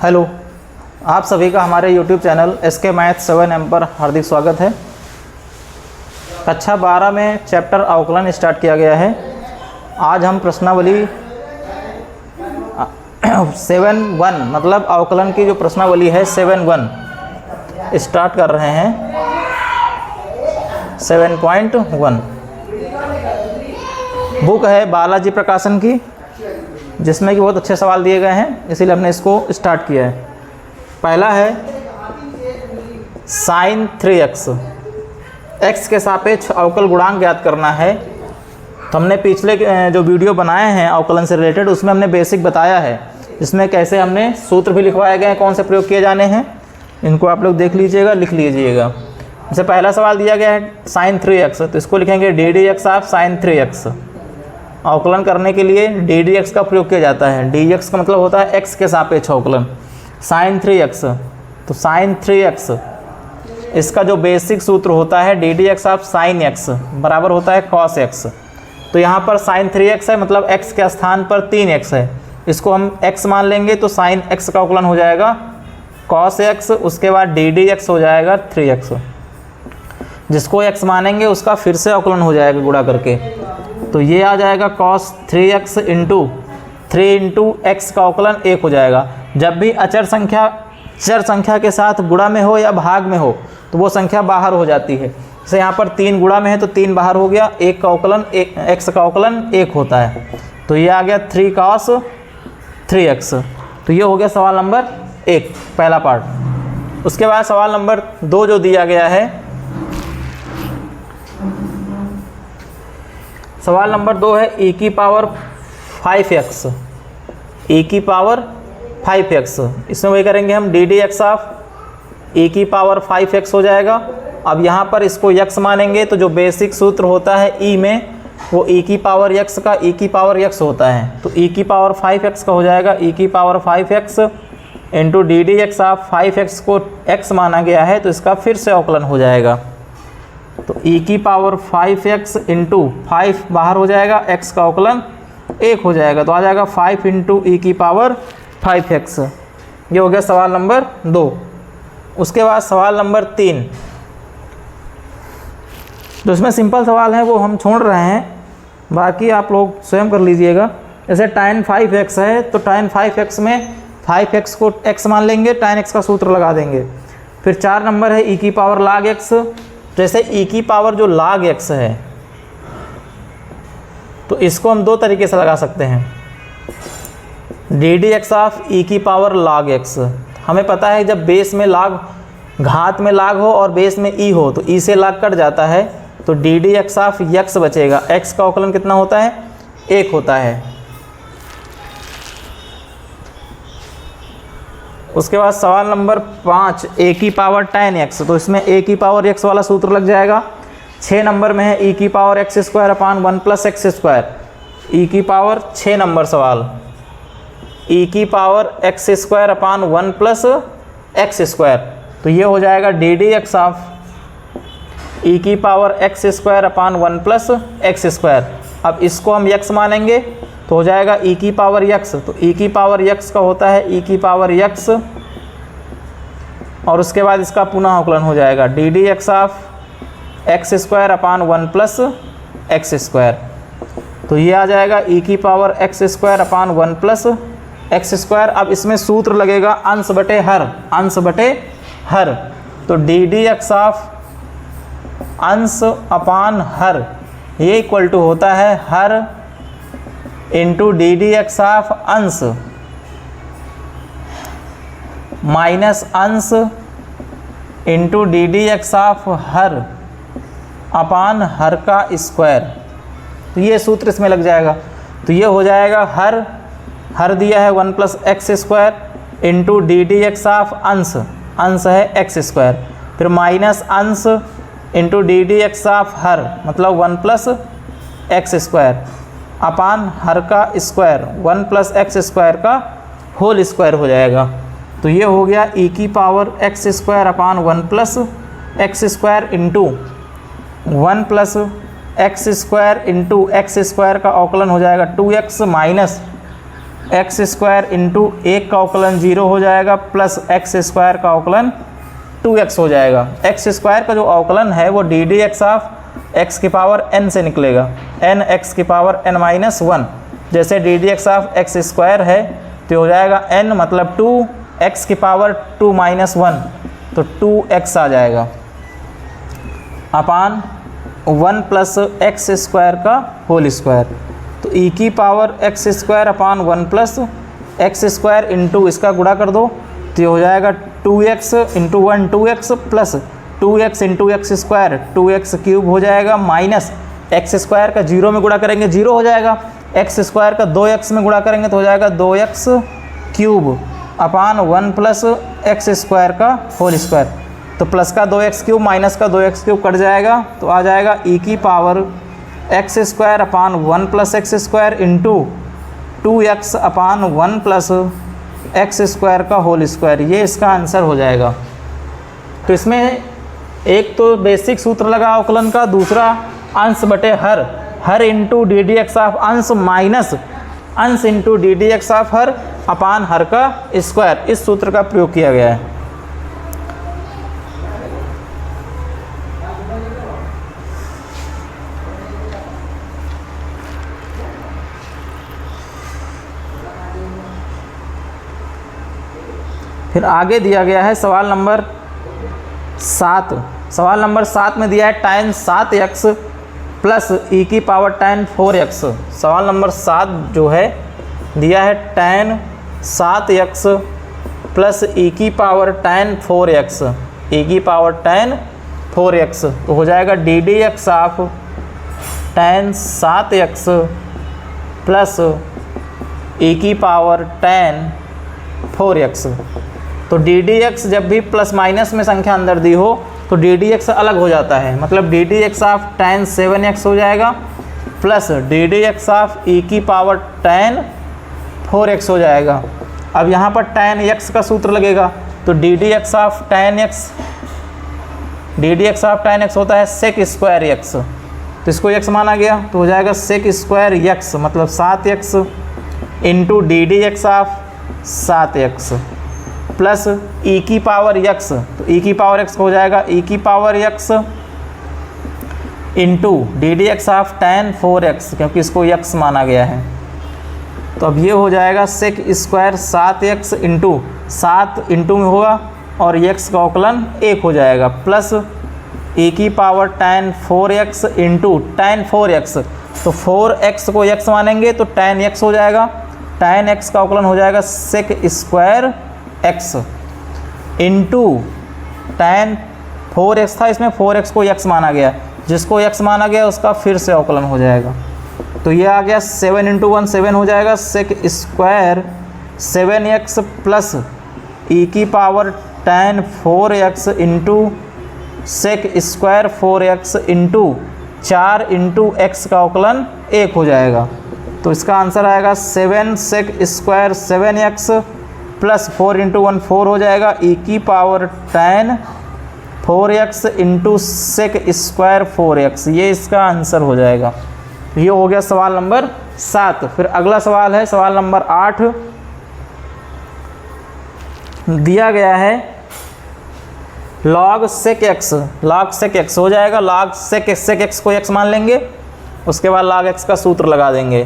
Hello, आप सभी का हमारे YouTube channel SK math 7M पर हार्दिक स्वागत है। कक्षा 12 में चैप्टर अवकलन स्टार्ट किया गया है। आज हम प्रश्नावली 7.1 मतलब अवकलन की जो प्रश्नावली है 7.1 स्टार्ट कर रहे हैं। 7.1 बुक है बालाजी प्रकाशन की, जिसमें कि बहुत अच्छे सवाल दिए गए हैं, इसीलिए हमने इसको स्टार्ट किया है। पहला है sin 3x, x के सापेक्ष अवकल गुणांक ज्ञात करना है। तो हमने पिछले जो वीडियो बनाए हैं अवकलन से रिलेटेड, उसमें हमने बेसिक बताया है। इसमें कैसे हमने सूत्र भी लिखवाए गए हैं, कौन से प्रयोग किए जाने हैं, इनको आप लोग देख लीजिएगा, लिख लीजिएगा। जैसे पहला सवाल दिया गया है sin 3x, तो इसको लिखेंगे ddx ऑफ sin 3x। अवकलन करने के लिए ddx का प्रयोग किया जाता है। dx का मतलब होता है x के सापेक्ष अवकलन। sin 3x, तो sin 3x इसका जो बेसिक सूत्र होता है ddx ऑफ sin x बराबर होता है cos x। तो यहाँ पर sin 3x है, मतलब x के स्थान पर 3x है, इसको हम x मान लेंगे तो sin x का अवकलन हो जाएगा cos x, उसके बाद ddx हो जाएगा 3x। जिसको x मानेंगे उसका फिर से अवकलन हो जाएगा गुणा करके, तो ये आ जाएगा cos 3x into 3 into x का अवकलन 1 हो जाएगा। जब भी अचर संख्या चर संख्या के साथ गुणा में हो या भाग में हो तो वो संख्या बाहर हो जाती है। जैसे यहाँ पर 3 गुणा में है तो 3 बाहर हो गया, 1 का अवकलन एक्स का अवकलन 1 होता है, तो ये आ गया 3 cos 3x। तो ये हो गया सवाल नंबर 1 पहला पार्ट। उसके बाद सवाल नंबर 2 जो दिया गया है, सवाल नंबर 2 है e की पावर 5x, e की पावर 5x। इसमें वही करेंगे हम ddx ऑफ e की पावर 5x हो जाएगा। अब यहाँ पर इसको x मानेंगे तो जो बेसिक सूत्र होता है e में, वो e की पावर x का e की पावर x होता है, तो e की पावर 5x का हो जाएगा e की power 5x into ddx of 5x को x माना गया है, तो इसका फिर से अवकलन हो जाएगा। तो e की पावर 5x इंटू 5 बाहर हो जाएगा, x का अवकलन 1 हो जाएगा, तो आ जाएगा 5 इंटू ई की पावर 5x। ये हो गया सवाल नंबर 2। उसके बाद सवाल नंबर 3, तो इसमें सिंपल सवाल है वो हम छोड़ रहे हैं, बाकी आप लोग स्वयं कर लीजिएगा। जैसे tan 5x है, तो tan 5x में 5x को x मान लेंगे, tan x का सूत्र लगा देंगे। फिर 4 नंबर है e की पावर log x। जैसे e की पावर जो log x है, तो इसको हम 2 तरीके से लगा सकते हैं। ddx ऑफ e की पावर log x, हमें पता है जब बेस में log घात में log हो और बेस में e हो तो e से log कट जाता है, तो ddx ऑफ x बचेगा। x का अवकलन कितना होता है? 1 होता है। उसके बाद सवाल नंबर 5 a की पावर tan x, तो इसमें a की पावर x वाला सूत्र लग जाएगा। 6 नंबर में है e की power x square upon 1 plus x square, e की पावर 6 नंबर सवाल, e की power x square upon 1 plus x square, तो ये हो जाएगा ddx ऑफ e की power x square upon 1 plus x square. अब इसको हम x मानेंगे तो हो जाएगा e की पावर x, तो e की पावर x का होता है e की पावर x, और उसके बाद इसका पुनः अवकलन हो जाएगा ddx of x square upon 1 plus x square, तो ये आ जाएगा e की power x square upon 1 plus x square. अब इसमें सूत्र लगेगा अंश बटे हर, अंश बटे हर, तो ddx ऑफ अंश अपान हर ये इक्वल टू होता है हर इंटू ddx ऑफ अंश माइनस अंश इंटू ddx ऑफ हर अपान हर का स्क्वायर, तो ये सूत्र इसमें लग जाएगा। तो ये हो जाएगा हर दिया है 1 plus x square into ddx of अंश, अंश है एक्स स्क्वायर, फिर माइनस अंश इंटू ddx ऑफ हर मतलब 1 प्लस एक्स स्क्वायर अपान हर का स्क्वायर, 1 प्लस एक्स स्क्वायर का होल स्क्वायर हो जाएगा। तो ये हो गया e की power x square upon 1 plus x square into 1 plus x square into x square का अवकलन हो जाएगा 2x minus x square into 1 का अवकलन 0 हो जाएगा प्लस एक्स स्क्वायर का अवकलन 2x हो जाएगा। एक्स स्क्वायर का जो अवकलन है वो D d x of x की पावर n से निकलेगा, n एक्स की पावर n माइनस 1। जैसे D d x of x square है तो हो जाएगा n मतलब 2 एक्स की पावर 2 माइनस 1, तो 2x आ जाएगा अपान 1 प्लस एक्स स्क्वायर का होल स्क्वायर। तो e की power x square upon 1 plus x square into इसका गुणा कर दो तो ये हो जाएगा 2x into 1 2x plus 2x into x square 2x cube हो जाएगा माइनस एक्स स्क्वायर का 0 में गुणा करेंगे 0 हो जाएगा, एक्स स्क्वायर का 2x में गुणा करेंगे तो हो जाएगा 2x क्यूब अपान 1 प्लस एक्स स्क्वायर का होल स्क्वायर। तो प्लस का 2x क्यूब माइनस का 2x क्यूब कट जाएगा तो आ जाएगा e की power x square upon 1 plus x square into 2x अपान 1 प्लस एक्स स्क्वायर का होल स्क्वायर। ये इसका आंसर हो जाएगा। तो इसमें एक तो बेसिक सूत्र लगा अवकलन का, दूसरा अंश बटे हर into d d x of अंश माइनस अंश into d d x of हर अपान हर का स्क्वायर, इस सूत्र का प्रयोग किया गया है। फिर आगे दिया गया है सवाल नंबर 7। सवाल नंबर 7 में दिया है tan 7x प्लस e की पावर tan 4x। सवाल नंबर 7 जो है दिया है tan 7x प्लस e की पावर tan 4x, e की पावर tan 4x। तो हो जाएगा D d x of tan 7x plus e की पावर tan 4x। तो डी डी एक्स जब भी प्लस माइनस में संख्या अंदर दी हो तो डी डी एक्स अलग हो जाता है, मतलब D d x of tan 7x हो जाएगा plus D d x of e की पावर tan 4x हो जाएगा। अब यहाँ पर tan x का सूत्र लगेगा तो D d x of tan x होता है सेक स्क्वायर x, तो इसको x माना गया तो हो जाएगा सेक स्क्वायर x मतलब 7x into d d x of 7x plus e की पावर x, तो e की पावर x हो जाएगा e की power x into d d x of tan 4x, क्योंकि इसको x माना गया है। तो अब ये हो जाएगा sec square 7x into 7 into में होगा और x का अवकलन 1 हो जाएगा प्लस e की power tan 4x into tan 4x, तो 4x को x मानेंगे तो tan x हो जाएगा, tan x का अवकलन हो जाएगा sec square x into tan 4x था, इसमें 4x को x माना गया, जिसको x माना गया उसका फिर से अवकलन हो जाएगा। तो ये आ गया 7 इंटू 1 7 हो जाएगा sec square 7x plus e की power tan 4x into sec square 4x into 4 into x का अवकलन 1 हो जाएगा। तो इसका आंसर आएगा 7 सेक स्क्वायर 7x प्लस 4 इंटू 1 4 हो जाएगा e की power tan 4x into sec square 4x, ये इसका आंसर हो जाएगा। ये हो गया सवाल नंबर 7। फिर अगला सवाल है सवाल नंबर 8। दिया गया है log sec x हो जाएगा, log sec x को x मान लेंगे, उसके बाद log x का सूत्र लगा देंगे।